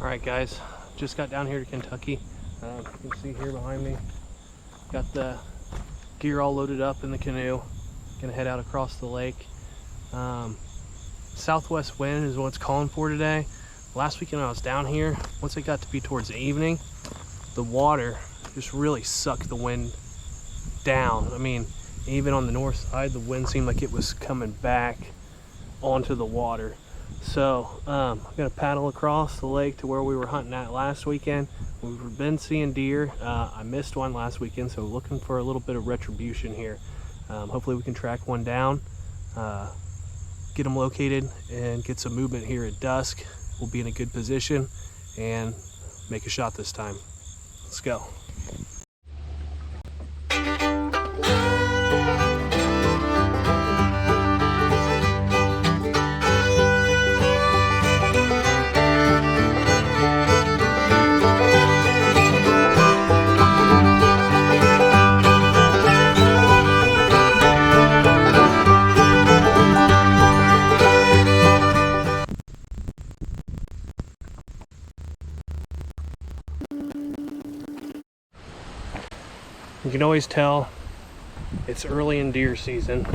Alright guys, just got down here to Kentucky. You can see here behind me, got the gear all loaded up in the canoe. Gonna head out across the lake. Southwest wind is what it's calling for today. Last weekend when I was down here, once it got to be towards the evening, the water just really sucked the wind down. I mean, even on the north side, the wind seemed like it was coming back onto the water. So I'm gonna paddle across the lake to where we were hunting at last weekend. We've been seeing deer. I missed one last weekend, so looking for a little bit of retribution here. Hopefully we can track one down, get them located, and get some movement here at dusk. We'll be in a good position and make a shot this time. Let's go. You can always tell it's early in deer season.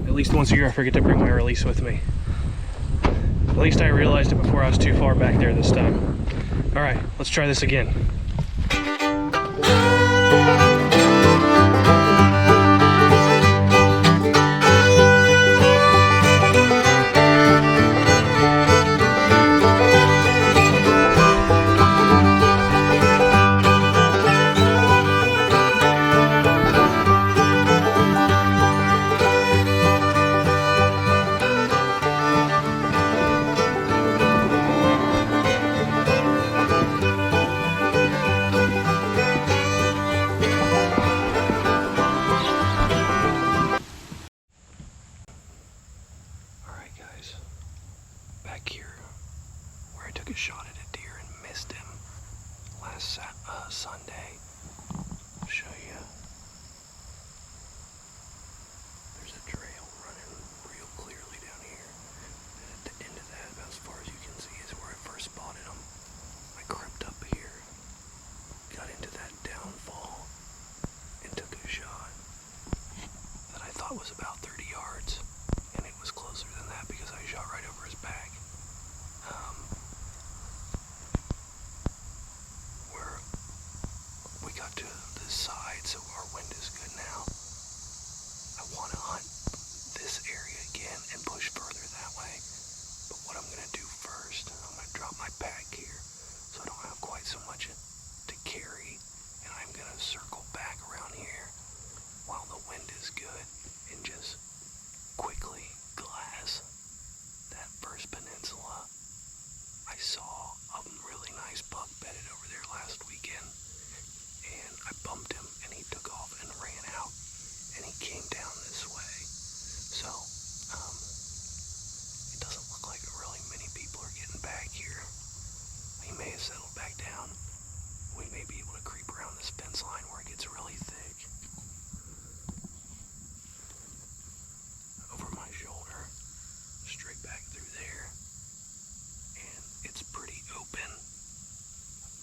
At least once a year I forget to bring my release with me. At least I realized it before I was too far back there this time. Alright, let's try this again. Back here where I took a shot at a deer and missed him last Sunday. I'll show you. There's a trail running real clearly down here, and at the end of that, about as far as you can see, is where I first spotted him. I crept up here, got into that downfall, and took a shot that I thought was about 30 yards, and it was closer than that because I shot right over his back. Where we got to this side, so our wind is good now. I want to hunt this area again and push further that way. But what I'm going to do first, I'm going to drop my pack here so I don't have quite so much to carry, and I'm going to circle back around here while the wind is good and just quickly glass that first peninsula. I saw a really nice buck bedded over there last weekend, and I bumped him and he took off and ran out, and he came down this way. So it doesn't look like really many people are getting back here. He may have settled back down. We may be able to creep around this fence line where it gets really thick. Over my shoulder, straight back through there, and it's pretty open.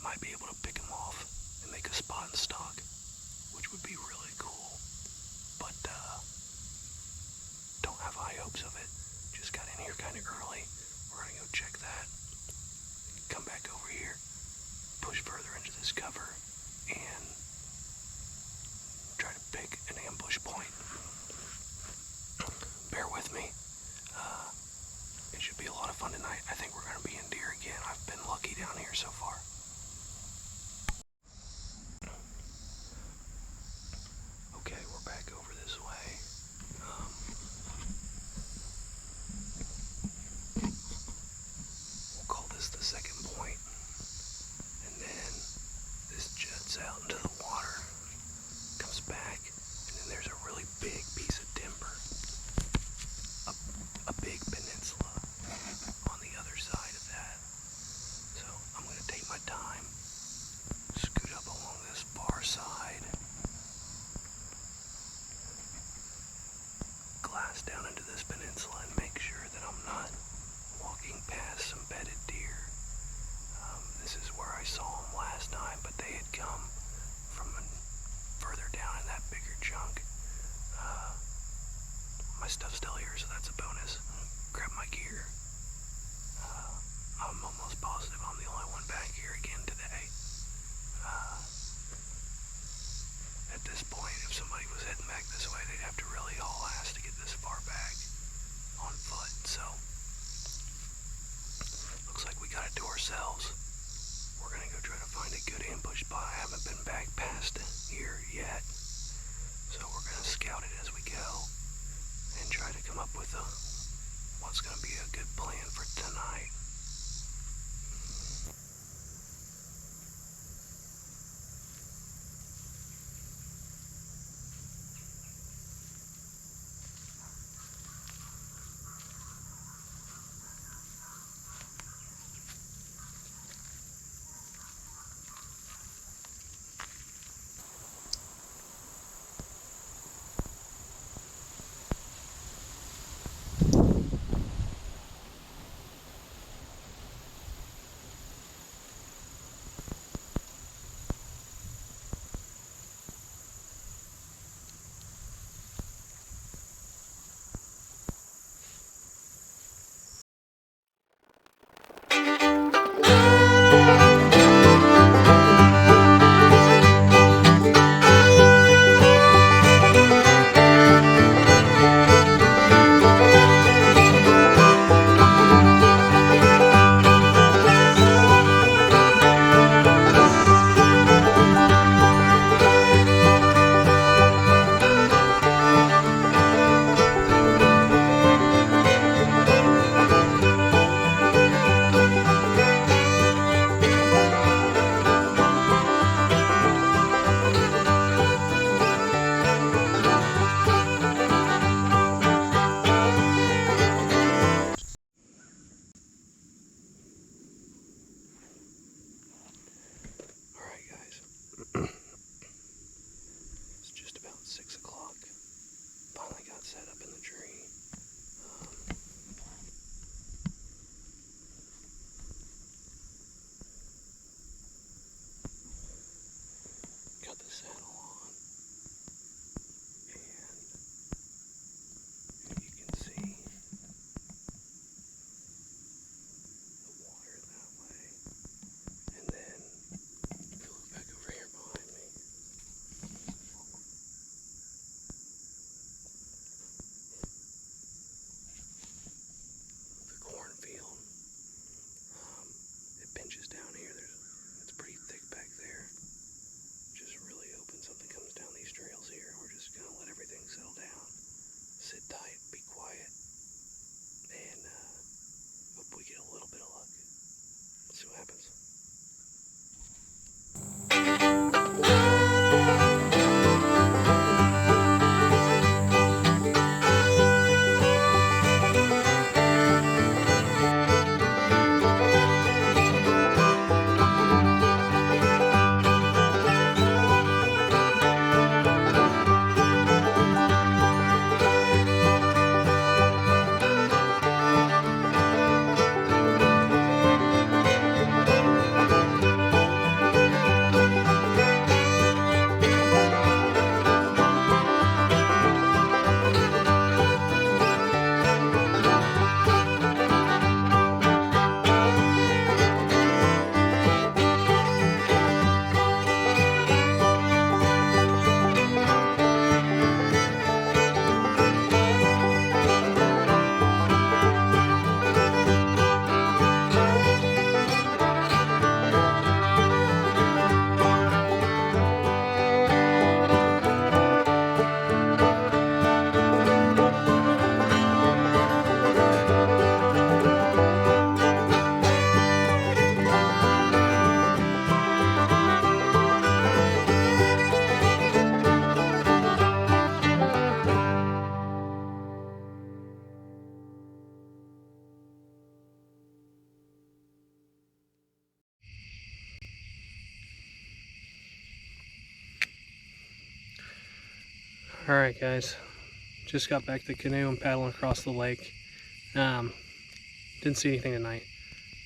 Might be able to pick him off and make a spot and stock, which would be really cool, but don't have high hopes of it. Just got in here kind of early. We're gonna go check that, come back over here, push further into this cover, and try to pick an ambush point. Bear with me. It should be a lot of fun tonight. I think we're going to be in deer again. I've been lucky down here so far. Okay, we're back over this way. We'll call this the second point. And then this jets out into the water, comes back, and then there's a really big piece of timber. A big peninsula on the other side of that. So I'm going to take my time. grab my gear. I'm almost positive I'm the only one back here again today. At this point, if somebody was heading back this way, they'd have to really haul ass to get this far back on foot. So, looks like we got it to ourselves. We're gonna go try to find a good ambush spot. I haven't been back past here yet, so we're gonna scout it as we go and try to come up with what's gonna be a good plan for tonight. It's just about 6 o'clock. Finally got set up in the tree. Got the saddle on. And you can see the water that way. And then, if you look back over here behind me, the cornfield. It pinches down here. It's pretty thick back there. Just really hoping something comes down these trails here. We're just gonna let everything settle down. Sit tight, be quiet, and hope we get a little bit of luck. Let's see what happens. Alright guys, just got back to the canoe and paddling across the lake. Didn't see anything tonight.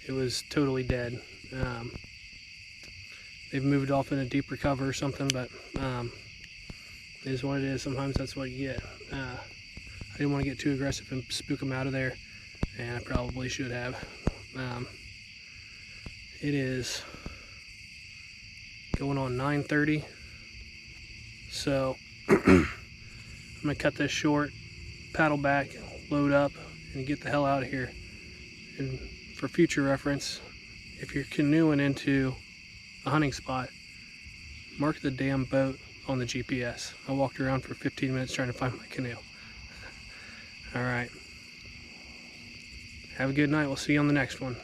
It was totally dead. They've moved off in a deeper cover or something, but it is what it is. Sometimes that's what you get. I didn't want to get too aggressive and spook them out of there, and I probably should have. It is going on 9:30, so I'm gonna cut this short, paddle back, load up, and get the hell out of here. And for future reference, if you're canoeing into a hunting spot, mark the damn boat on the GPS. I walked around for 15 minutes trying to find my canoe. All right. Have a good night. We'll see you on the next one.